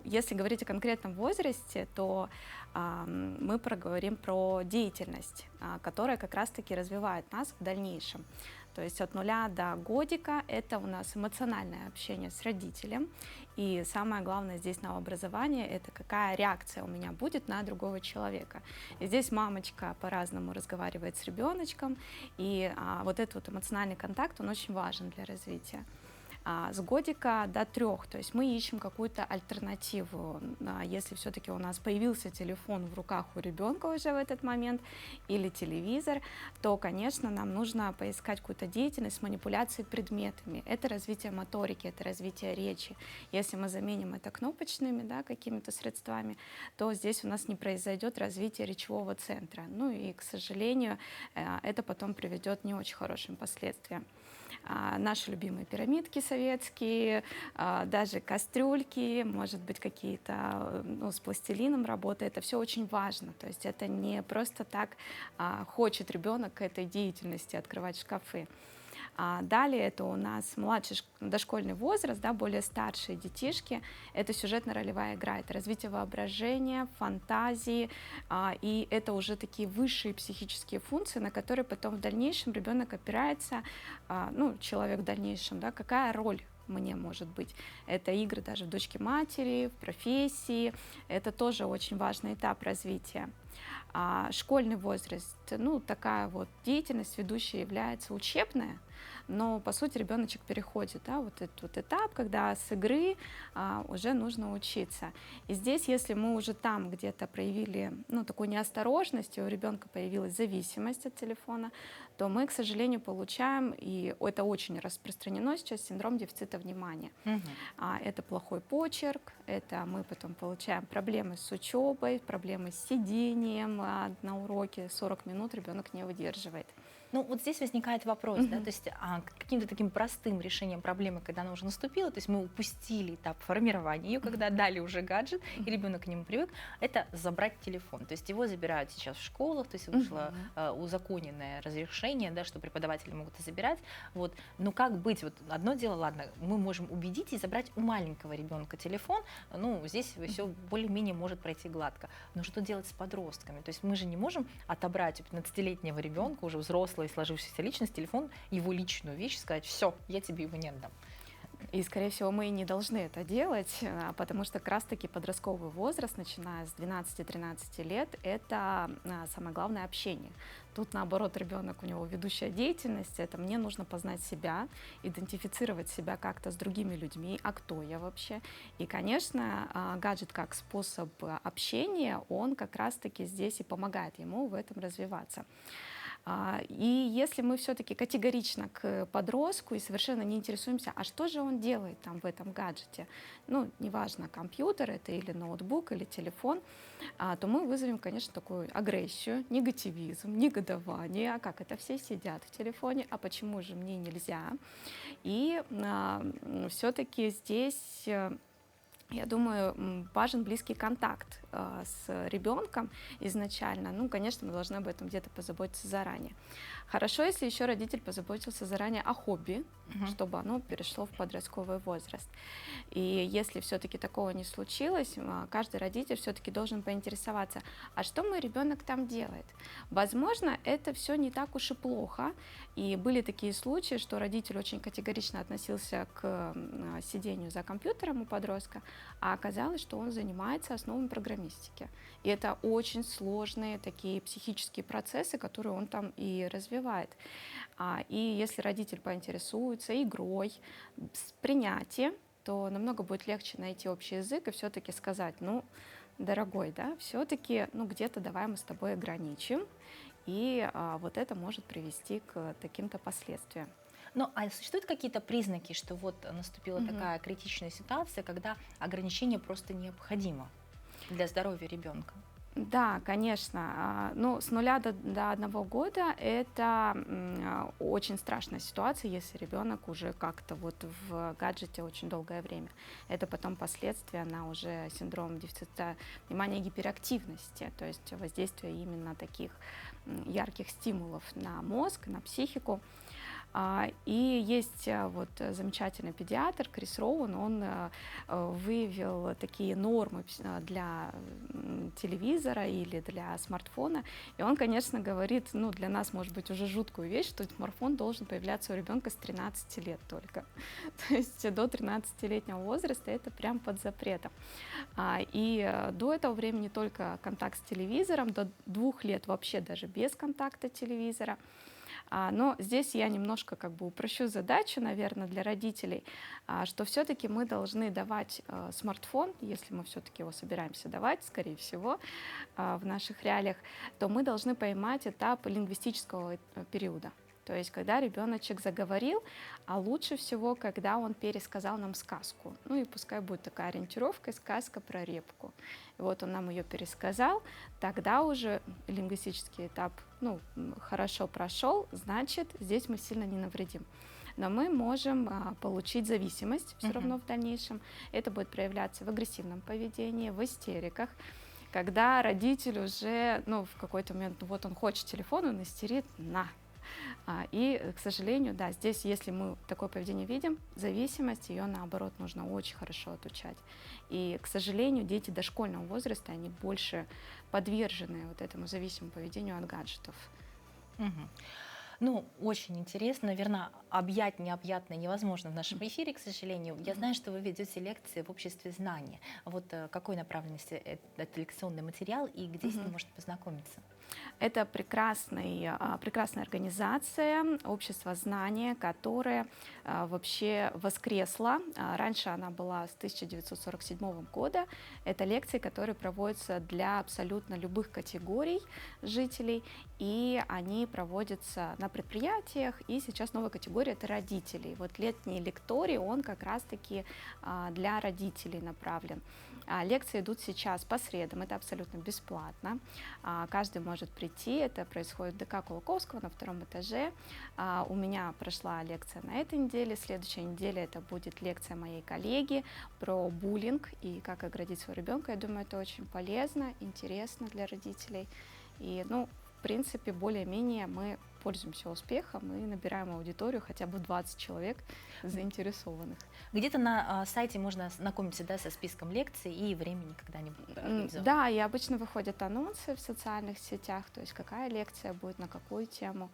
Если говорить о конкретном возрасте, то мы проговорим про деятельность, которая как раз-таки развивает нас в дальнейшем. То есть от 0 до годика это у нас эмоциональное общение с родителем. И самое главное здесь новообразование – это какая реакция у меня будет на другого человека. И здесь мамочка по-разному разговаривает с ребеночком, и вот этот эмоциональный контакт, он очень важен для развития. с годика до 3. То есть мы ищем какую-то альтернативу. Если все-таки у нас появился телефон в руках у ребенка уже в этот момент или телевизор, то, конечно, нам нужно поискать какую-то деятельность с манипуляцией предметами. Это развитие моторики, это развитие речи. Если мы заменим это кнопочными, да, какими-то средствами, то здесь у нас не произойдет развитие речевого центра. Ну и, к сожалению, это потом приведет к не очень хорошим последствиям. Наши любимые пирамидки советские, даже кастрюльки, может быть, какие-то с пластилином работы. Это все очень важно. То есть это не просто так хочет ребенок к этой деятельности открывать шкафы. Далее это у нас младший дошкольный возраст, да, более старшие детишки. Это сюжетно-ролевая игра, это развитие воображения, фантазии, и это уже такие высшие психические функции, на которые потом в дальнейшем ребенок опирается, человек в дальнейшем, да, какая роль мне может быть. Это игры даже в дочке матери, в профессии. Это тоже очень важный этап развития. Школьный возраст, такая вот деятельность ведущая является учебная, но по сути ребеночек переходит, да, вот этот вот этап, когда с игры уже нужно учиться. И здесь, если мы уже там где-то проявили такую неосторожность, и у ребенка появилась зависимость от телефона, то мы, к сожалению, получаем, и это очень распространено сейчас, синдром дефицита внимания. Это плохой почерк, это мы потом получаем проблемы с учебой, проблемы с сидением на уроке, 40 минут ребенок не выдерживает. Ну, вот здесь возникает вопрос, да, то есть каким-то таким простым решением проблемы, когда она уже наступила, то есть мы упустили этап формирования ее, когда дали уже гаджет, и ребенок к нему привык, это забрать телефон. То есть его забирают сейчас в школах, то есть вышло узаконенное разрешение, да, что преподаватели могут забирать. Вот. Но как быть? Вот одно дело, ладно, мы можем убедить и забрать у маленького ребенка телефон, здесь все более-менее может пройти гладко. Но что делать с подростками? То есть мы же не можем отобрать у 15-летнего ребенка, уже взрослого, сложившаяся личность, телефон, его личную вещь, сказать: все, я тебе его не отдам. И, скорее всего, мы и не должны это делать, потому что как раз-таки подростковый возраст, начиная с 12-13 лет, это самое главное общение. Тут, наоборот, ребенок, у него ведущая деятельность, это мне нужно познать себя, идентифицировать себя как-то с другими людьми, а кто я вообще. И, конечно, гаджет как способ общения, он как раз-таки здесь и помогает ему в этом развиваться. И если мы все-таки категорично к подростку и совершенно не интересуемся, а что же он делает там в этом гаджете, неважно, компьютер это или ноутбук, или телефон, то мы вызовем, конечно, такую агрессию, негативизм, негодование, а как это все сидят в телефоне, а почему же мне нельзя? И все-таки здесь... Я думаю, важен близкий контакт с ребенком изначально. Конечно, мы должны об этом где-то позаботиться заранее. Хорошо, если еще родитель позаботился заранее о хобби, чтобы оно перешло в подростковый возраст. И если все-таки такого не случилось, каждый родитель все-таки должен поинтересоваться, а что мой ребенок там делает? Возможно, это все не так уж и плохо. И были такие случаи, что родитель очень категорично относился к сидению за компьютером у подростка, а оказалось, что он занимается основами программистики. И это очень сложные такие психические процессы, которые он там и развивает. И если родитель поинтересуется игрой, с принятием, то намного будет легче найти общий язык и все-таки сказать: дорогой, да, все-таки, где-то давай мы с тобой ограничим, и вот это может привести к таким-то последствиям. А существуют какие-то признаки, что вот наступила такая критичная ситуация, когда ограничение просто необходимо для здоровья ребенка? Да, конечно. С 0 до 1 года это очень страшная ситуация, если ребенок уже как-то вот в гаджете очень долгое время. Это потом последствия на уже синдром дефицита внимания и гиперактивности, то есть воздействие именно таких ярких стимулов на мозг, на психику. И есть вот замечательный педиатр Крис Роуэн, он выявил такие нормы для телевизора или для смартфона. И он, конечно, говорит, для нас, может быть, уже жуткую вещь, что смартфон должен появляться у ребенка с 13 лет только. То есть до 13-летнего возраста это прям под запретом. И до этого времени только контакт с телевизором, до 2 лет вообще даже без контакта телевизора. Но здесь я немножко как бы упрощу задачу, наверное, для родителей, что все-таки мы должны давать смартфон, если мы все-таки его собираемся давать, скорее всего, в наших реалиях, то мы должны поймать этап лингвистического периода. То есть, когда ребеночек заговорил, а лучше всего, когда он пересказал нам сказку. Ну и пускай будет такая ориентировка, сказка про репку. И вот он нам ее пересказал, тогда уже лингвистический этап, ну, хорошо прошел, значит, здесь мы сильно не навредим. Но мы можем получить зависимость все равно в дальнейшем. Это будет проявляться в агрессивном поведении, в истериках, когда родитель уже, ну, в какой-то момент, ну, вот он хочет телефон, он истерит «на». И, к сожалению, да, здесь, если мы такое поведение видим, зависимость, ее, наоборот, нужно очень хорошо отучать. И, к сожалению, дети дошкольного возраста, они больше подвержены вот этому зависимому поведению от гаджетов. Ну, очень интересно. Наверное, объять необъятное невозможно в нашем эфире, к сожалению. Я знаю, что вы ведете лекции в обществе знания. Вот какой направленности этот лекционный материал и где с ним можно познакомиться? Это прекрасная организация «Общество знания», которая вообще воскресла. Раньше она была с 1947 года. Это лекции, которые проводятся для абсолютно любых категорий жителей, и они проводятся на предприятиях, и сейчас новая категория – это родителей. Вот летний лекторий, он как раз-таки для родителей направлен. Лекции идут сейчас по средам, это абсолютно бесплатно. Каждый может прийти, это происходит в ДК Кулаковского на 2-м этаже. У меня прошла лекция на этой неделе, следующей неделе это будет лекция моей коллеги про буллинг и как оградить своего ребенка. Я думаю, это очень полезно, интересно для родителей. И, ну, в принципе, более-менее мы пользуемся успехом и набираем аудиторию хотя бы 20 человек заинтересованных. Где-то на сайте можно ознакомиться, да, со списком лекций и времени, когда они будут организованы. Да, и обычно выходят анонсы в социальных сетях, то есть какая лекция будет, на какую тему.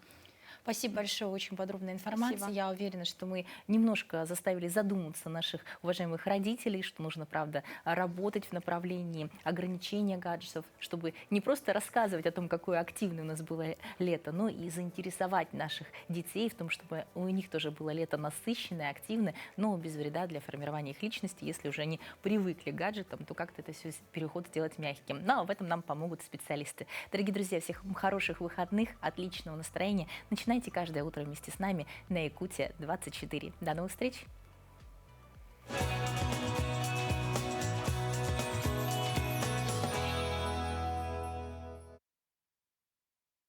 Спасибо большое, очень подробная информация. Спасибо. Я уверена, что мы немножко заставили задуматься наших уважаемых родителей, что нужно, правда, работать в направлении ограничения гаджетов, чтобы не просто рассказывать о том, какое активное у нас было лето, но и заинтересовать наших детей в том, чтобы у них тоже было лето насыщенное, активное, но без вреда для формирования их личности. Если уже они привыкли к гаджетам, то как-то это все переход сделать мягким. Но в этом нам помогут специалисты. Дорогие друзья, всех хороших выходных, отличного настроения. Начинайте каждое утро вместе с нами на Якутия 24. До новых встреч!